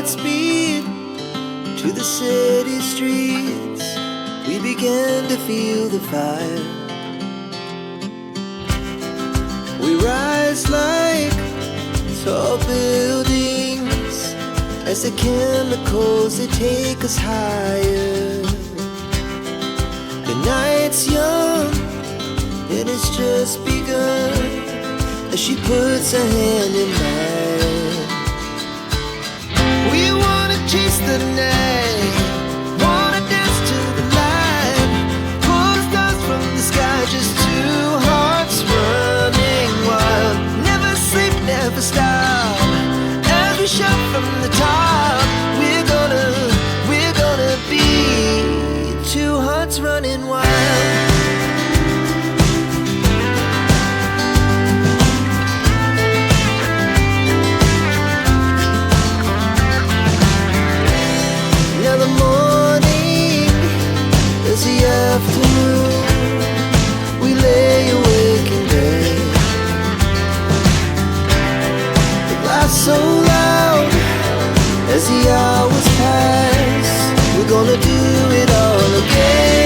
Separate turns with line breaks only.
hearts beat to the city streets. We began to feel the fire. We rise like tall buildings as the chemicals, they take us higher. The night's young and it's just begun as she puts her hand in mine. We wanna chase the night, wanna dance to the light, pull the stars from the sky, just two hearts running wild. Never sleep, never stop, as we shout from the top. We're gonna be two hearts running wild. Now the morning is the afternoon. We lay awake in bed. The laughs so loud as the hours pass. We're gonna do it all again.